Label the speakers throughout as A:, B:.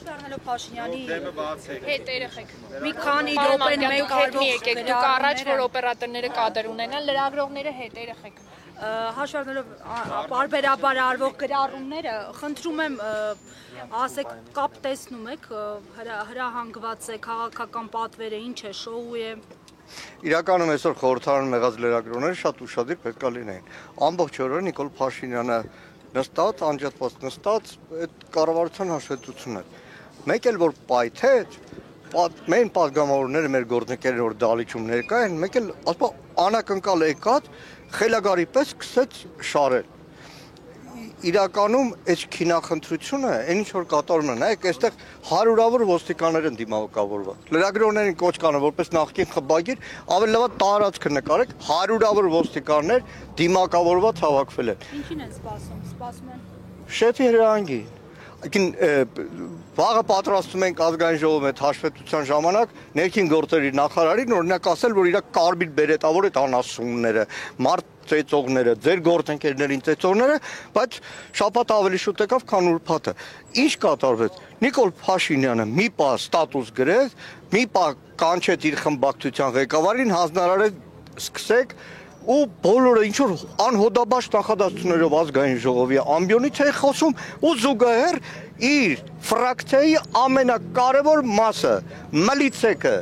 A: Հաշվառնելով Փաշինյանի
B: հետ երեխեք։
A: մի քանի րոպեն մեկ արվող
B: եկեք, դուք առաջ որ օպերատորները կադր ունենան, լրագրողները հետ երեխեք։
A: Հաշվառնելով բարբերաբար արվող գրառումները, խնդրում եմ ասեք կապ տեսնում եք, հրահանգված է, քաղաքական պատվերը ինչ է, շոու է։
C: Իրականում այսօր խորհրդարան եղած լրագրողները շատ ուշադիր պետք է լինեին։ Ամբողջ օրը Նիկոլ Փաշինյանը նստած, անջատված նստած, այդ կառավարության հաշվետվությունն է։ Մեկ էլ որ պայթեց, մեր падգամավորները, մեր գործընկերները որ դալիճում ներկա են, մեկ էլ ասպա անակնկալ եկած խելագարի պես սկսեց շարել։ Իրականում այս քինախնդրությունը, այն ինչ որ կատարում է, նայեք, այստեղ հարյուրավոր ոստիկաններ են դիմավորված։ Լրագրողներին կոչ կանեմ, որպես նախկին խմբագիր, ավելի լավ տարածքը նկարեք, հարյուրավոր ոստիկաններ դիմակավորված հավաքվել են։
A: Ինչին են սպասում են։
C: Շեֆի հրահանգի։ Վաղը պատրաստում ենք ազգային ժողովի հետ հաշվետվության ժամանակ ներքին գործերի նախարարին օրինակ ասել, որ իր կարմիր բերետավոր այդ անասունները, մարդ ծեծողները, ձեր գործընկերներին ծեծողները, բայց շաբաթ ավելի շուտ եկավ, քան ուրբաթը։ Ինչ կատարվեց։ Նիկոլ Փաշինյանը մի պահ ստատուս գրեց, մի պահ կանչեց իր խմբակցության ղեկավարին, հանձնարարեց սկսեք ու բոլորը ինչ որ անհոդաբաց նախադասություններով ազգային ժողովի ամբիոնից է խոսում ու զուգահեռ իր ֆրակցիայի ամենակարևոր մասը մլիցեքը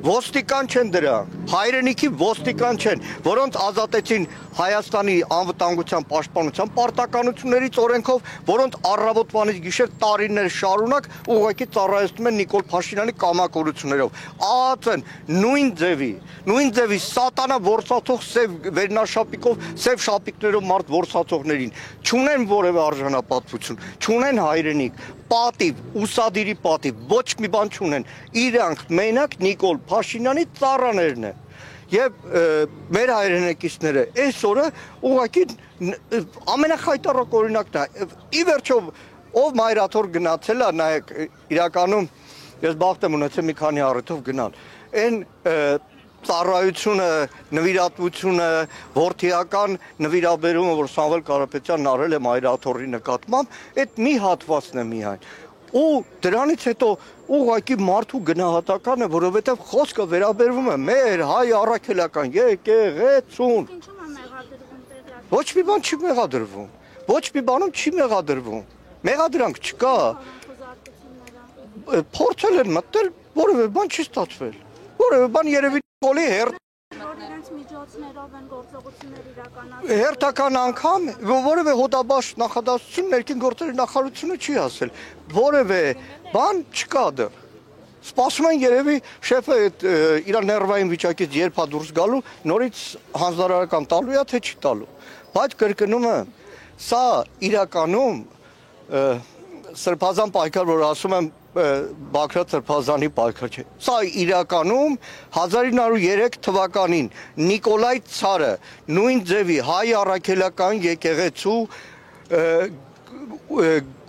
C: ոստիկան չեն դրանք, հայրենիքի ոստիկան չեն, որոնց ազատեցին Հայաստանի անվտանգության պաշտպանության պարտականություններից օրենքով, որոնց առավոտվանից գիշեր տարիներ շարունակ ուղղակի ծառայեցնում են Նիկոլ Փաշինյանի կամակորություններով։ ԱԱԾ-ն նույն ձևի սատանա որսացող սև վերնաշապիկով, սև շապիկներով մարդ որսացողներին չունեն որևէ արժանապատվություն, չունեն հայրենիք, պատիվ, ուսադիրի պատիվ, ոչ մի բան չունեն։ Իրանք մենակ Նիկոլ Փաշինյանի ծառաներն են։ Եվ մեր հայրենակիցները այսօրը ուղղակի ամենախայտառակ օրինակն է։ Ի վերջո ով մայրաթոր գնացել է, նայեք, իրականում ես բախտ եմ ունեցել մի քանի առիթով գնալ։ Այն ծառայությունը, նվիրատվությունը, որդիական նվիրաբերումը, որ Սամվել Կարապետյանն արել է մայրաթորի նկատմամբ, այդ մի հատվածն է միայն։ Ու դրանից հետո ուղղակի մարդու գնահատական է, որովհետև խոսքը վերաբերվում է մեր հայ առաքելական եկեղեցուն։ Ոչ մի բան չի մեղադրվում։ Ոչ մի բանում չի մեղադրվում։ Մեղադրանք չկա։ Փորձել են մտնել, որևէ բան չի ստացվել։ Որևէ բան երևի Նիկոլի հերթական անգամ որևէ հոդաբաց նախադասություն ներքին գործերի նախարարությունը չի ասել, որևէ բան չկա դեռ։ Սպասում են երևի շեֆը իր ներվային վիճակից երբ է դուրս գալու, նորից հանձնարարական տալու է, թե չի տալու։ Բայց կրկնում եմ, սա իրականում սրբազան պայքար, որ ասում եմ Բաքրատ Սրբազանի պայքար չէ։ Սա իրականում 1903 թվականին Նիկոլայ Ցարը նույն ձևի հայ առաքելական եկեղեցու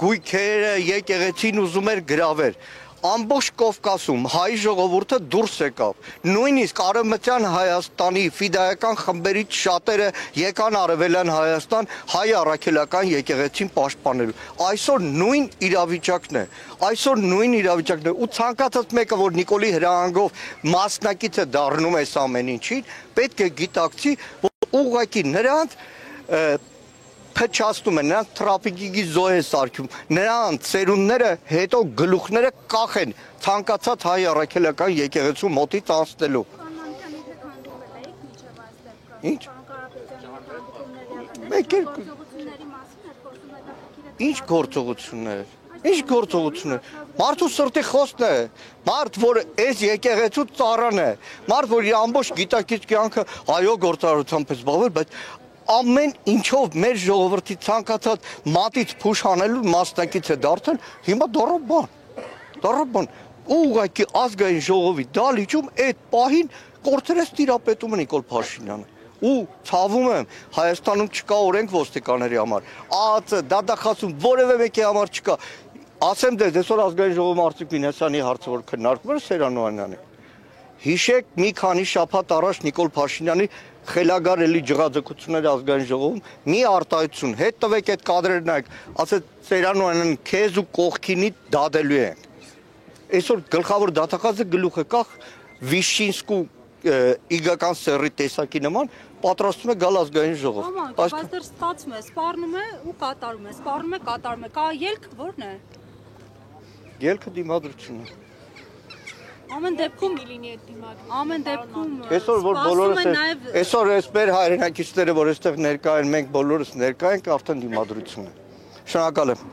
C: գույքերը եկեղեցին ուզում էր գրավել։ Ամբողջ Կովկասում հայ ժողովուրդը դուրս եկավ։ Նույնիսկ Արևմտյան Հայաստանի ֆիդայական խմբերից շատերը եկան Արևելյան Հայաստան հայ առաքելական եկեղեցին պաշտպանելու։ Այսօր նույն իրավիճակն է։ Ու ցանկացած մեկը, որ Նիկոլի հրահանգով մասնակից է դառնում այս ամեն ինչին, պետք է գիտակցի, որ ուղղակի նրանց փչացնում են, նրանց տրաֆիկի զոհ է սարքում, նրանց ծերունները հետո գլուխները կախեն ցանկացած հայ առաքելական եկեղեցու մոտից անցնելու։ Ինչ? Ինչ գործողություններ։ Մարդու սրտի խոսքն է, մարդ, որ այս եկեղեցու ծառան է, մարդ, որ իր ամբողջ գիտակից կյանքը այո գործարարությամբ է զբաղվել, բայց ամեն ինչով մեր ժողովրդի ցանկացած մատից փուշ հանելու մասնակից է դարձել, հիմա դառավ բան։ Ուղղակի ազգային ժողովի դալիճում այդ պահին կորցրեց տիրապետումը Նիկոլ Փաշինյանը։ Ու ցավում եմ, Հայաստանում չկա օրենք ոստիկանների համար, ԱԱԾ, դատախազում որևէ մեկի համար չկա։ Ասեմ դες այսօր ազգային ժողովի Արծիք Մինասյանի հարցը որ քննարկվում է Սեյրան Օհանյանի։ Հիշեք մի քանի շաբաթ առաջ Նիկոլ Փաշինյանի խելագար էլի ջղաձգությունների ազգային ժողովում մի արտահայտություն հետ տվեք այդ կադրերը նայեք, ասեց Սերանոյանն քեզ ու կողքինի դադելու են։ Այսօր գլխավոր դատախազը գլուխը կախ Վիշինսկու իգական սերի տեսակի նման պատրաստում է գալ ազգային ժողով։
A: Բայց դեռ ստացվում է, սպառնում է ու կատարում է, սպառնում է, կատարում է։ Կա ելք, ո՞րն է։
C: Ելքը դիմադրությունն է։
B: Ամեն դեպքում լինի այդ դիմադրությունը։
A: Ամեն դեպքում
C: Այսօր որ բոլորս այսօր այս մեր հայրենակիցները, որ այստեղ ներկա են, մենք բոլորս ներկա ենք, արդեն դիմադրություն է։ Շնորհակալ եմ։